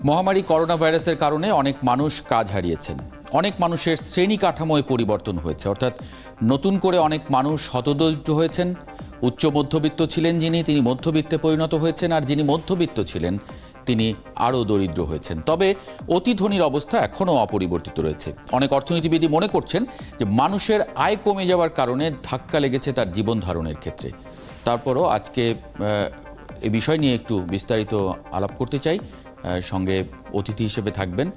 মহামারী করোনা ভাইরাসের কারণে অনেক মানুষ কাজ হারিয়েছেন। অনেক মানুষের শ্রেণী কাঠামোয় পরিবর্তন হয়েছে, অর্থাৎ নতুন করে অনেক মানুষ হতদরিদ্র হয়েছেন। উচ্চ মধ্যবিত্ত ছিলেন যিনি, তিনি মধ্যবিত্তে পরিণত হয়েছেন, আর যিনি মধ্যবিত্ত ছিলেন তিনি আরও দরিদ্র হয়েছেন। তবে অতি ধনীর অবস্থা এখনও অপরিবর্তিত রয়েছে। অনেক অর্থনীতিবিদ মনে করছেন যে মানুষের আয় কমে যাওয়ার কারণে ধাক্কা লেগেছে তার জীবন ধারণের ক্ষেত্রে। তারপরও আজকে এ বিষয় নিয়ে একটু বিস্তারিত আলাপ করতে চাই। সঙ্গে অতিথি হিসেবে থাকবেন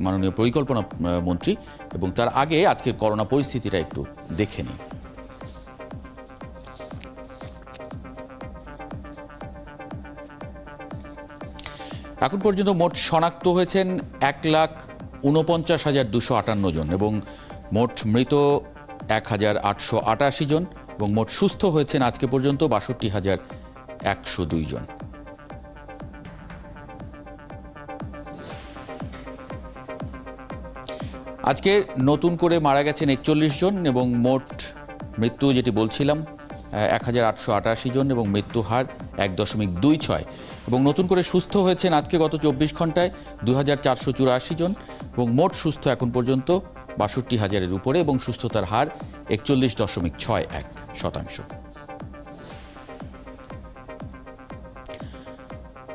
মাননীয় পরিকল্পনা মন্ত্রী, এবং তার আগে আজকের করোনা পরিস্থিতিটা একটু দেখে নিই। এখন পর্যন্ত মোট শনাক্ত হয়েছেন 1,49,258 জন, এবং মোট মৃত 1,888 জন, এবং মোট সুস্থ হয়েছেন আজকে পর্যন্ত 62,102 জন। আজকে নতুন করে মারা গেছেন 41 জন, এবং মোট মৃত্যু যেটি বলছিলাম 1,888 জন, এবং মৃত্যু হার 1.26, এবং নতুন করে সুস্থ হয়েছেন আজকে গত 24 ঘন্টায় 2,484 জন, এবং মোট সুস্থ এখন পর্যন্ত 62,000-এর উপরে, এবং সুস্থতার হার 41.61%।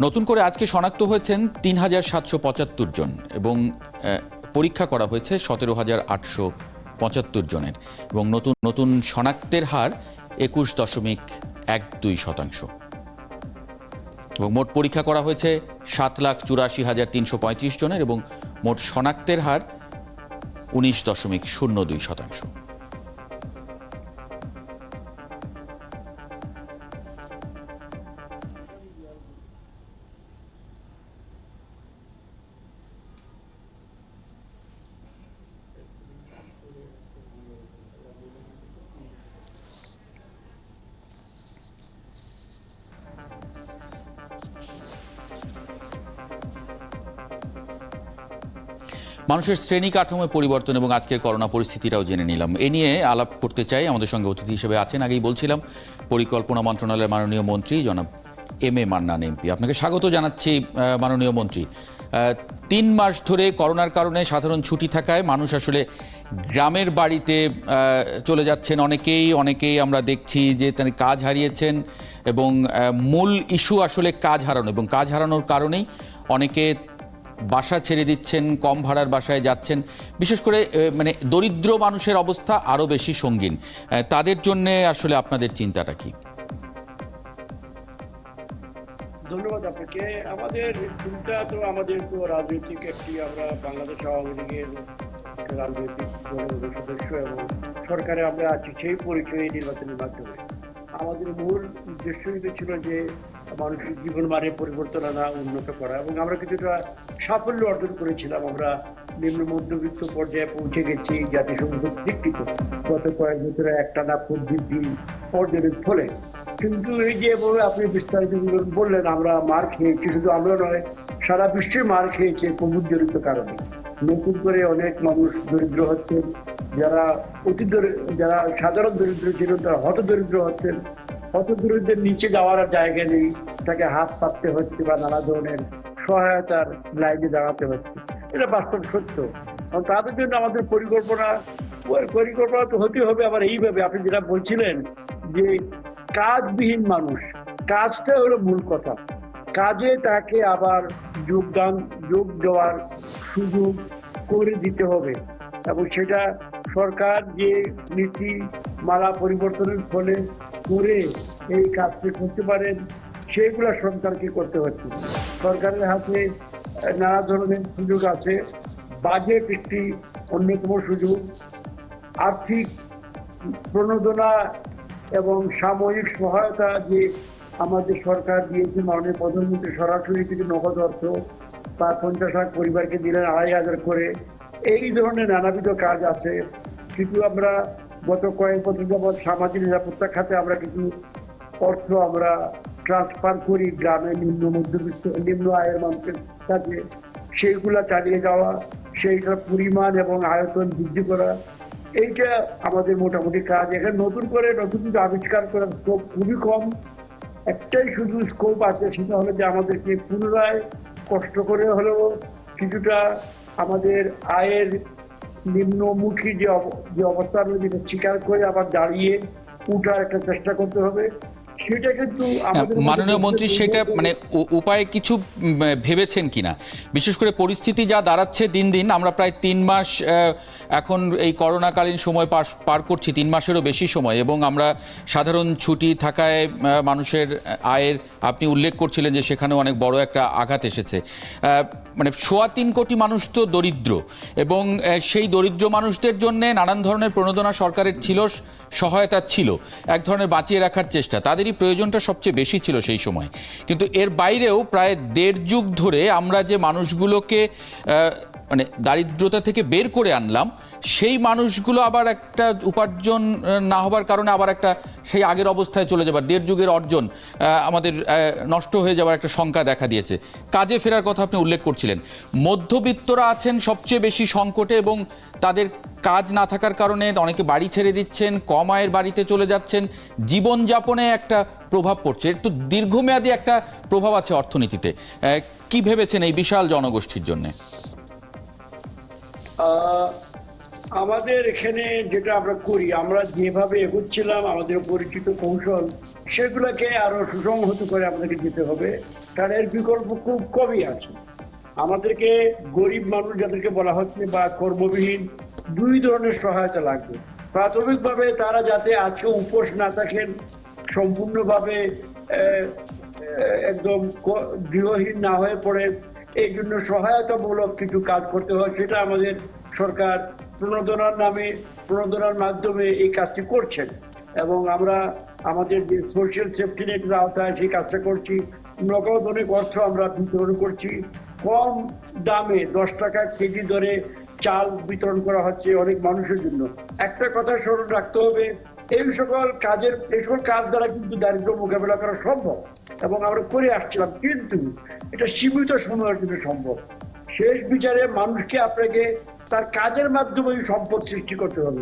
নতুন করে আজকে শনাক্ত হয়েছেন 3,775 জন, এবং পরীক্ষা করা হয়েছে 17,875 জনের, এবং নতুন শনাক্তের হার 21.12%, এবং মোট পরীক্ষা করা হয়েছে 7,84,335 জনের, এবং মোট শনাক্তের হার 19.02%। মানুষের শ্রেণী কাঠামোয় পরিবর্তন এবং আজকের করোনা পরিস্থিতিটাও জেনে নিলাম। এ নিয়ে আলাপ করতে চাই। আমাদের সঙ্গে অতিথি হিসেবে আছেন, আগেই বলছিলাম, পরিকল্পনা মন্ত্রণালয়ের মাননীয় মন্ত্রী জনাব এম এ মান্নান এমপি। আপনাকে স্বাগত জানাচ্ছি মাননীয় মন্ত্রী। 3 মাস ধরে করোনার কারণে সাধারণ ছুটি থাকায় মানুষ আসলে গ্রামের বাড়িতে চলে যাচ্ছেন। অনেকেই আমরা দেখছি যে তিনি কাজ হারিয়েছেন, এবং মূল ইস্যু আসলে কাজ হারানো, এবং কাজ হারানোর কারণেই অনেকে বাসা ছেড়ে দিচ্ছেন, কম ভাড়ার বাসায় যাচ্ছেন। বিশেষ করে দরিদ্র মানুষের অবস্থা আরও বেশি সঙ্গীন। তাদের জন্য আসলে আপনাদের চিন্তাটা কি? ধন্যবাদ আপনাকে। আমাদের চিন্তা তো রাজনৈতিক আমরা বাংলাদেশ আওয়ামী লীগের রাজনৈতিক দলের সদস্য, এবং সরকারে আমরা আছি সেই পরিচয়ে নির্বাচনের মাধ্যমে। আমাদের মূল উদ্দেশ্য ছিল যে মানুষের জীবন মানের পরিবর্তন আনা, উন্নত করা, এবং আমরা কিছুটা সাফল্য অর্জন করেছিলাম। আমরা নিম্ন মধ্যবিত্ত পর্যায়ে পৌঁছে গেছি জাতিসংঘ স্বীকৃত গত কয়েক বছরে একটানা প্রবৃদ্ধি অর্জনের ফলে। কিন্তু এই যে আপনি বিস্তারিত বললেন, আমরা মার খেয়েছি, শুধু আমরা নয়, সারা বিশ্বে মার খেয়েছে কোভিড জনিত কারণে। নতুন করে অনেক মানুষ দরিদ্র হচ্ছেন, যারা যারা সাধারণ দরিদ্র ছিলেন তারা হতদরিদ্র হচ্ছেন। হতদরিদ্রের নিচে যাওয়ার জায়গা নেই, তাকে হাত পাততে হচ্ছে বা নানা ধরনের সহায়তার লাইনে দাঁড়াতে হচ্ছে। এটা বাস্তব সত্য। তাদের জন্য আমাদের পরিকল্পনা তো হতে হবে। আবার এইভাবে আপনি যেটা বলছিলেন যে কাজবিহীন মানুষ, কাজটা হলো মূল কথা। কাজে তাকে আবার যোগ দেওয়ার সুযোগ করে দিতে হবে, এবং সেটা সরকার যে নীতি মালা পরিবর্তনের ফলে করে এই কাজটি করতে পারেন, সেগুলো সরকারকে করতে হচ্ছে। সরকারের হাতে নানা ধরনের সুযোগ আছে। বাজেট একটি অন্যতম সুযোগ। আর্থিক প্রণোদনা এবং সাময়িক সহায়তা যে আমাদের সরকার দিয়েছে, মাননীয় প্রধানমন্ত্রী সরাসরি কিছু নগদ অর্থ বা 50 লাখ পরিবারকে দিলেন 2,500 করে। এই ধরনের নানাবিধ কাজ আছে। কিন্তু আমরা গত কয়েক বছর যাবৎ সামাজিক নিরাপত্তা খাতে আমরা কিছু অর্থ আমরা ট্রান্সফার করি গ্রামে নিম্ন আয়ের মানুষের কাছে। সেইগুলা চালিয়ে যাওয়া, সেইটার পরিমাণ এবং আয়তন বৃদ্ধি করা, এইটা আমাদের মোটামুটি কাজ। এখানে নতুন কিছু আবিষ্কার করার স্কোপ খুবই কম। একটাই শুধু স্কোপ আছে, সেটা হলো যে আমাদেরকে পুনরায় কষ্ট করে হলেও কিছুটা আমাদের আয়ের নিম্নমুখী যে অবস্থা রয়েছে যেটা স্বীকার করে আবার দাঁড়িয়ে উঠার একটা চেষ্টা করতে হবে। সেটা কিন্তু আমাদের মাননীয় মন্ত্রী সেটা মানে উপায় কিছু ভেবেছেন কিনা, বিশেষ করে পরিস্থিতি যা দাঁড়াচ্ছে দিন দিন, আমরা প্রায় 3 মাস এখন এই করোনাকালীন সময় পার করছি, 3 মাসেরও বেশি সময়, এবং আমরা সাধারণ ছুটি থাকায় মানুষের আয়ের আপনি উল্লেখ করছিলেন যে সেখানেও অনেক বড় একটা আঘাত এসেছে। মানে 3.25 কোটি মানুষ তো দরিদ্র, এবং সেই দরিদ্র মানুষদের জন্য নানান ধরনের প্রণোদনা সরকারের ছিল, সহায়তা ছিল, এক ধরনের বাঁচিয়ে রাখার চেষ্টা, তাদেরই প্রয়োজনটা সবচেয়ে বেশি ছিল সেই সময়। কিন্তু এর বাইরেও প্রায় 1.5 যুগ ধরে আমরা যে মানুষগুলোকে মানে দারিদ্রতা থেকে বের করে আনলাম, সেই মানুষগুলো আবার একটা উপার্জন না হবার কারণে আবার একটা সেই আগের অবস্থায় চলে যাবার, 1.5 যুগের অর্জন আমাদের নষ্ট হয়ে যাওয়ার একটা শঙ্কা দেখা দিয়েছে। কাজে ফেরার কথা আপনি উল্লেখ করছিলেন, মধ্যবিত্তরা আছেন সবচেয়ে বেশি সংকটে, এবং তাদের কাজ না থাকার কারণে অনেকে বাড়ি ছেড়ে দিচ্ছেন, কম আয়ের বাড়িতে চলে যাচ্ছেন, জীবনযাপনে একটা প্রভাব পড়ছে, একটু দীর্ঘমেয়াদী একটা প্রভাব আছে অর্থনীতিতে। কি ভেবেছেন এই বিশাল জনগোষ্ঠীর জন্য? আমাদের এখানে যেটা আমরা করি, আমরা যেভাবে এগোচ্ছিলাম আমাদের পরিচিত কৌশল, সেগুলোকে আরো সুসংহত করে আমাদেরকে যেতে হবে, কারণ এর বিকল্প খুব কমই আছে। আমাদেরকে গরিব মানুষ যাদেরকে বলা হচ্ছে বা কর্মবিহীন, 2 ধরনের সহায়তা লাগবে। প্রাথমিকভাবে তারা যাতে আজকে উপোস না থাকেন, সম্পূর্ণভাবে একদম গৃহহীন না হয়ে পড়ে, এই জন্য সহায়তামূলক কিছু কাজ করতে হয়। সেটা আমাদের সরকার প্রণোদনার মাধ্যমে এই কাজটি করছেন, এবং আমরা আমাদের যে সোশ্যাল সেফটি নেটের আওতায় সেই কাজটা করছি। নগদ অনেক অর্থ আমরা বিতরণ করছি, কম দামে 10 টাকা কেজি দরে চাল বিতরণ করা হচ্ছে অনেক মানুষের জন্য। একটা কথা স্মরণ রাখতে হবে, এই সকল কাজ দ্বারা কিন্তু দারিদ্র মোকাবেলা করা সম্ভব, এবং আমরা করে আসছিলাম, কিন্তু এটা সীমিত সময়ের জন্য সম্ভব। শেষ বিচারে মানুষকে আপনাকে তার কাজের মাধ্যমে সম্পদ সৃষ্টি করতে হবে।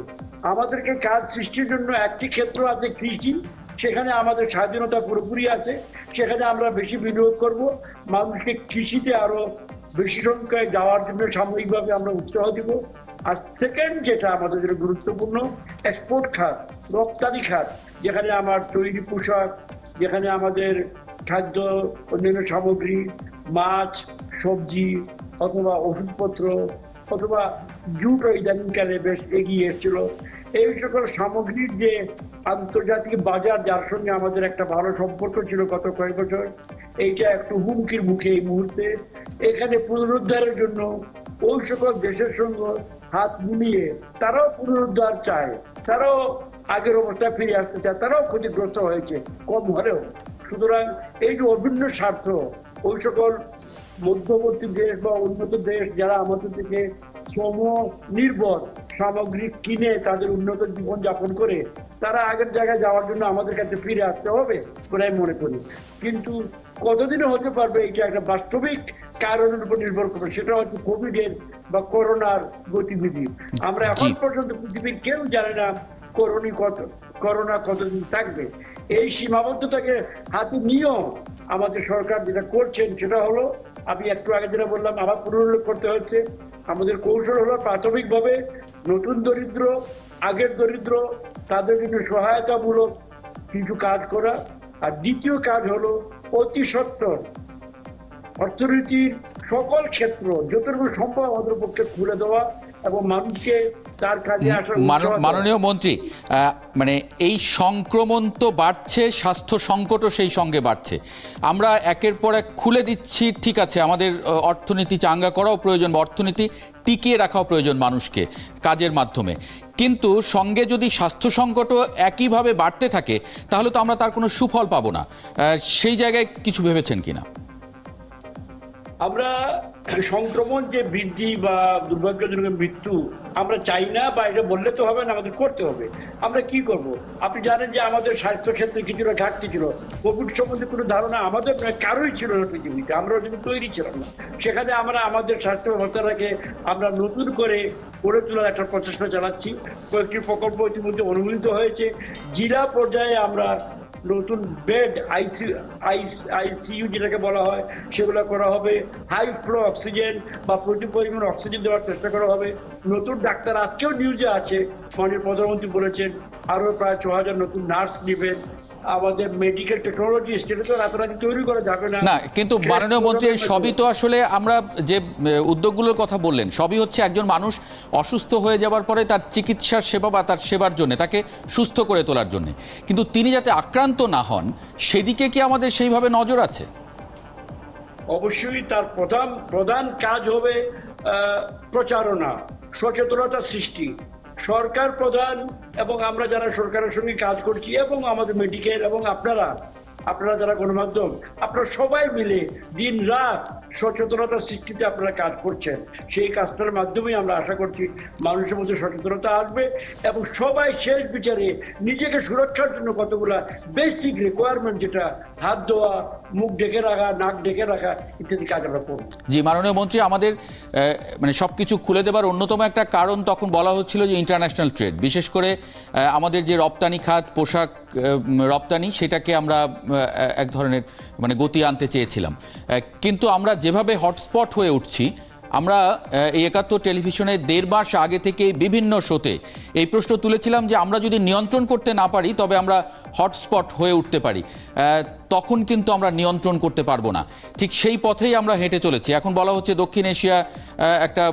আমাদেরকে কাজ সৃষ্টির জন্য একটি ক্ষেত্র আছে কৃষি, সেখানে আমাদের স্বাধীনতা পুরোপুরি আছে, সেখানে আমরা বেশি বিনিয়োগ করব, মানুষকে কৃষিতে আরো বেশি সংখ্যায় যাওয়ার জন্য সাময়িকভাবে আমরা উৎসাহ দিব। আর সেকেন্ড যেটা আমাদের জন্য গুরুত্বপূর্ণ, এক্সপোর্ট খাত, রপ্তানি খাত, যেখানে আমার তৈরি পোশাক, যেখানে আমাদের খাদ্য, অন্যান্য সামগ্রী, মাছ, সবজি, অথবা ওষুধপত্র, অথবা জুট ইদানিংকালে বেশ এগিয়ে এসেছিল, এই সকল সামগ্রীর যে আন্তর্জাতিক বাজার, যার সঙ্গে আমাদের একটা ভালো সম্পর্ক ছিল গত কয়েক বছর, এইটা একটু হুমকির মুখে এই মুহূর্তে। এখানে পুনরুদ্ধারের জন্য ওই সকল দেশের সঙ্গে হাত মিলিয়ে তারাও পুনরুদ্ধার চায়, তারাও আগের অবস্থায় ফিরে আসতে চায়, তারাও ক্ষতিগ্রস্ত হয়েছে কম হলেও। সুতরাং এই যে অভিন্ন স্বার্থ, ওই সকল মধ্যবর্তী দেশ বা উন্নত দেশ যারা আমাদের থেকে শ্রম নির্ভর সামগ্রী কিনে তাদের উন্নত জীবন যাপন করে, তারা আগের জায়গায় যাওয়ার জন্য আমাদের কাছে ফিরে আসতে হবে বলে আমি মনে করি। কিন্তু কতদিনে হতে পারবে, এটা একটা বাস্তবিক কারণের উপর নির্ভর করবে, সেটা হচ্ছে কোভিডের বা করোনার গতিবিধি। আমরা এখন পর্যন্ত পৃথিবীর কেউ জানে না করোনা কতদিন থাকবে। এই সীমাবদ্ধতাকে হাতে নিয়েও আমাদের সরকার যেটা করছেন সেটা হলো, আমি একটু আগে যেটা বললাম আবার পুনরুল্লেখ করতে হচ্ছে, আমাদের কৌশল হলো প্রাথমিকভাবে নতুন দরিদ্র, আগের দরিদ্র, তাদের জন্য সহায়তামূলক কিছু কাজ করা। আর দ্বিতীয় কাজ হলো অতি সত্বর অর্থনীতির সকল ক্ষেত্র যতটুকু সম্ভব আমাদের পক্ষে খুলে দেওয়া এবং মানুষকে তার কাজে আসার। মাননীয় মন্ত্রী, মানে এই সংক্রমণ তো বাড়ছে, স্বাস্থ্য সংকটও সেই সঙ্গে বাড়ছে। আমরা একের পর এক খুলে দিচ্ছি, ঠিক আছে, আমাদের অর্থনীতি চাঙ্গা করাও প্রয়োজন, অর্থনীতি টিকিয়ে রাখাও প্রয়োজন মানুষকে কাজের মাধ্যমে, কিন্তু সঙ্গে যদি স্বাস্থ্য সংকটও একইভাবে বাড়তে থাকে তাহলে তো আমরা তার কোনো সুফল পাবো না। সেই জায়গায় কিছু ভেবেছেন কিনা? আমরা সংক্রমণ যে বৃদ্ধি বা দুর্ভাগ্যজনক মৃত্যু আমরা চাই না, বা এটা বললে তো হবে না, আমাদের করতে হবে। আমরা কি করব? আপনি জানেন যে আমাদের স্বাস্থ্য ক্ষেত্রে কিছুটা ঘাটতি ছিল, কোভিড সম্বন্ধে কোনো ধারণা আমাদের কারোই ছিল না পৃথিবীতে, আমরা ওই জন্য তৈরি ছিলাম না। সেখানে আমরা আমাদের স্বাস্থ্য ব্যবস্থাটাকে আমরা নতুন করে গড়ে তোলার একটা প্রচেষ্টা চালাচ্ছি। কয়েকটি প্রকল্প ইতিমধ্যে অনুমোদিত হয়েছে, জেলা পর্যায়ে আমরা নতুন বেড আইসিইউ যেটাকে বলা হয় সেগুলো করা হবে, হাই ফ্লো অক্সিজেন বা প্রচুর পরিমাণ অক্সিজেন দেওয়ার চেষ্টা করা হবে। নতুন ডাক্তার আজকেও নিউজে আছে, মাননীয় প্রধানমন্ত্রী বলেছেন আরো প্রায় 6000 নতুন নার্স নেবেন। আমাদের মেডিকেল টেকনোলজি সেটা তো রাতারাতি তৈরি করা যাবে না। না, কিন্তু মাননীয় মন্ত্রী সবই তো আসলে আমরা যে উদ্যোগগুলোর কথা বললেন সবই হচ্ছে একজন মানুষ অসুস্থ হয়ে যাওয়ার পরে তার চিকিৎসার সেবা বা তার সেবার জন্য, তাকে সুস্থ করে তোলার জন্য, কিন্তু তিনি যাতে আক্রান্ত না হন সেদিকে কি আমাদের সেইভাবে নজর আছে? অবশ্যই তার প্রধান কাজ হবে প্রচারণা, সচেতনতা সৃষ্টি। সরকার প্রধান এবং আমরা যারা সরকারের সঙ্গে কাজ করছি এবং আমাদের মেডিকেল এবং আপনারা যারা গণমাধ্যম, আপনারা সবাই মিলে দিন রাত সচেতনতা সৃষ্টিতে আপনারা কাজ করছেন। সেই কাজটার মাধ্যমে আমরা আশা করছি মানুষের মধ্যে সচেতনতা আসবে এবং সবাই শেষ বিচারে নিজেকে সুরক্ষার জন্য কতগুলা বেসিক রিকোয়ারমেন্ট, যেটা হাত ধোয়া, মুখ ঢেকে রাখা, নাক ঢেকে রাখা ইত্যাদি কাজ আমরা করব। জি মাননীয় মন্ত্রী, আমাদের মানে সবকিছু খুলে দেবার অন্যতম একটা কারণ তখন বলা হচ্ছিল যে ইন্টারন্যাশনাল ট্রেড, বিশেষ করে আমাদের যে রপ্তানি খাত, পোশাক রপ্তানি, সেটাকে আমরা এক ধরনের মানে গতি আনতে চেয়েছিলাম। কিন্তু আমরা যেভাবে হটস্পট হয়ে উঠছি, আমরা এই ৭১ টেলিভিশনে ১.৫ মাস আগে থেকে বিভিন্ন শোতে এই প্রশ্ন তুলেছিলাম যে আমরা যদি নিয়ন্ত্রণ করতে না পারি তবে আমরা হটস্পট হয়ে উঠতে পারি, তখন কিন্তু আমরা নিয়ন্ত্রণ করতে পারবো না। ঠিক সেই পথেই আমরা হেঁটে চলেছি। এখন বলা হচ্ছে দক্ষিণ এশিয়া একটা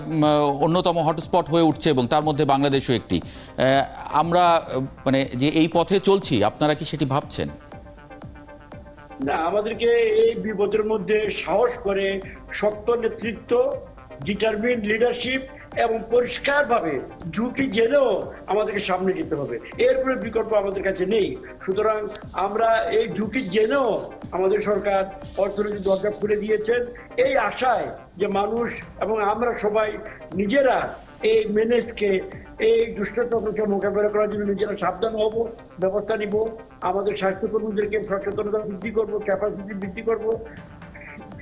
অন্যতম হটস্পট হয়ে উঠছে এবং তার মধ্যে বাংলাদেশও একটি। আমরা মানে যে এই পথে চলছি, আপনারা কি সেটি ভাবছেন? না, আমাদেরকে এই বিপদের মধ্যে সাহস করে শক্ত নেতৃত্ব, ডিটারমিন লিডারশিপ এবং পরিষ্কারভাবে ঝুঁকি জেনেও আমাদেরকে সামনে যেতে হবে। এরপরে বিকল্প আমাদের কাছে নেই। সুতরাং আমরা এই ঝুঁকি জেনেও আমাদের সরকার অর্থনৈতিক দরজা খুলে দিয়েছেন এই আশায় যে মানুষ এবং আমরা সবাই নিজেরা এই মেনেজকে, এই দুষ্টচক্রকে মোকাবেলা করার জন্য নিজেরা সাবধান হব, ব্যবস্থা নিব। আমাদের স্বাস্থ্যকর্মীদেরকে সচেতনতা বৃদ্ধি করব, ক্যাপাসিটি বৃদ্ধি করব।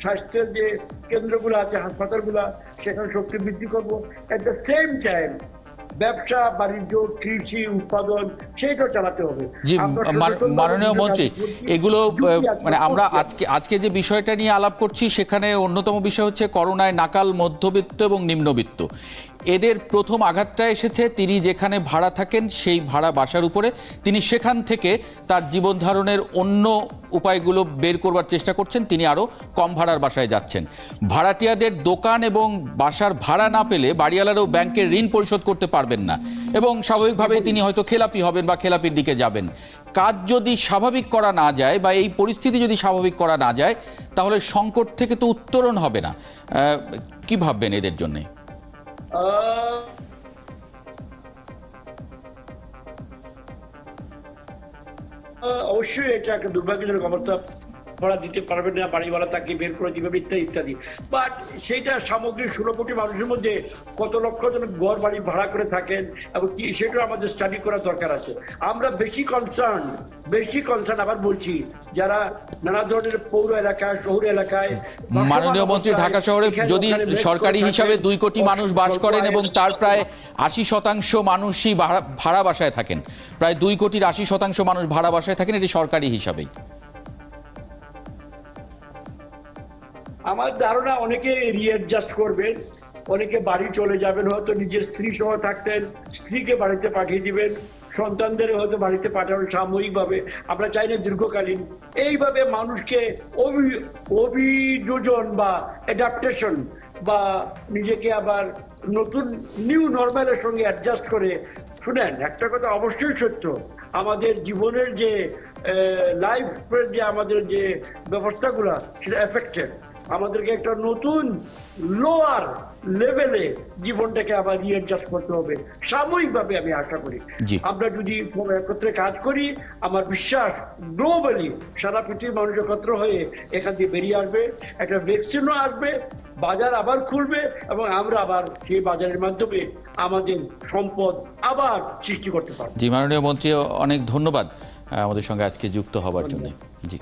স্বাস্থ্যের যে কেন্দ্রগুলো আছে, হাসপাতালগুলো, সেখানে শক্তি বৃদ্ধি করব। এট দ্য সেম টাইম ব্যবসা বাণিজ্য, কৃষি উৎপাদন সেইটাও চালাতে হবে। জি মাননীয় মন্ত্রী, এগুলো মানে আমরা আজকে যে বিষয়টা নিয়ে আলাপ করছি সেখানে অন্যতম বিষয় হচ্ছে করোনায় নাকাল মধ্যবিত্ত এবং নিম্নবিত্ত এদের প্রথম আঘাতটা এসেছে তিনি যেখানে ভাড়া থাকেন সেই ভাড়া বাসার উপরে। তিনি সেখান থেকে তার জীবন ধারণের অন্য উপায়গুলো বের করবার চেষ্টা করছেন, তিনি আরও কম ভাড়ার বাসায় যাচ্ছেন। ভাড়াটিয়াদের দোকান এবং বাসার ভাড়া না পেলে বাড়িওয়ালারাও ব্যাংকের ঋণ পরিশোধ করতে পারবেন না এবং স্বাভাবিকভাবেই তিনি হয়তো খেলাপি হবেন বা খেলাপির দিকে যাবেন। কাজ যদি স্বাভাবিক করা না যায় বা এই পরিস্থিতি যদি স্বাভাবিক করা না যায় তাহলে সংকট থেকে তো উত্তরণ হবে না। কি ভাববেন এদের জন্যে? অবশ্যই এটা একটা দুর্ভাগ্যজনক অবস্থা। ভাড়া দিতে পারবেন না, বাড়িওয়ালা তাকে বের করে দিবে ইত্যাদি ইত্যাদি। বাট সেইটা সামগ্রিক 16 কোটি মানুষের মধ্যে কত লক্ষ জন ঘর বাড়ি ভাড়া করে থাকেন এবং কি সেটা আমাদের স্টাডি করার দরকার আছে। আমরা বেশি কনসার্ন আবার বলছি যারা নানা ধরনের পৌর এলাকায়, শহর এলাকায়। মাননীয় মন্ত্রী, ঢাকা শহরে যদি সরকারি হিসাবে 2 কোটি মানুষ বাস করেন এবং তার প্রায় 80% মানুষই ভাড়া বাসায় থাকেন, প্রায় 2 কোটির 80% মানুষ ভাড়া বাসায় থাকেন, এটি সরকারি হিসাবেই। আমার ধারণা অনেকে রিঅ্যাডজাস্ট করবেন, অনেকে বাড়ি চলে যাবেন, হয়তো নিজের স্ত্রী সহ থাকতেন, স্ত্রীকে বাড়িতে পাঠিয়ে দিবেন, সন্তানদের হয়তো বাড়িতে পাঠানো সাময়িকভাবে, আমরা চাই না দীর্ঘকালীন। এইভাবে মানুষকে অভিযোজন বা অ্যাডাপ্টেশন বা নিজেকে আবার নতুন নিউ নর্মালের সঙ্গে অ্যাডজাস্ট করে। শুনেন, একটা কথা অবশ্যই সত্য, আমাদের জীবনের যে লাইফের যে আমাদের যে ব্যবস্থাগুলো সেটা এফেক্টেড। আমাদেরকে একটা নতুন লোয়ার লেভেলে জীবনটাকে আবার রিঅ্যাডজাস্ট করতে হবে সাময়িকভাবে। আমি আশা করি আমরা যদি একত্রে কাজ করি, আমার বিশ্বাস গ্লোবালি সারা পৃথিবীর মানুষ একত্র হয়ে এখান দিয়ে বেরিয়ে আসবে, একটা ভ্যাকসিনও আসবে, বাজার আবার খুলবে এবং আমরা আবার সেই বাজারের মাধ্যমে আমাদের সম্পদ আবার সৃষ্টি করতে পারবো। জি মাননীয় মন্ত্রী, অনেক ধন্যবাদ আমাদের সঙ্গে আজকে যুক্ত হবার জন্য। জি।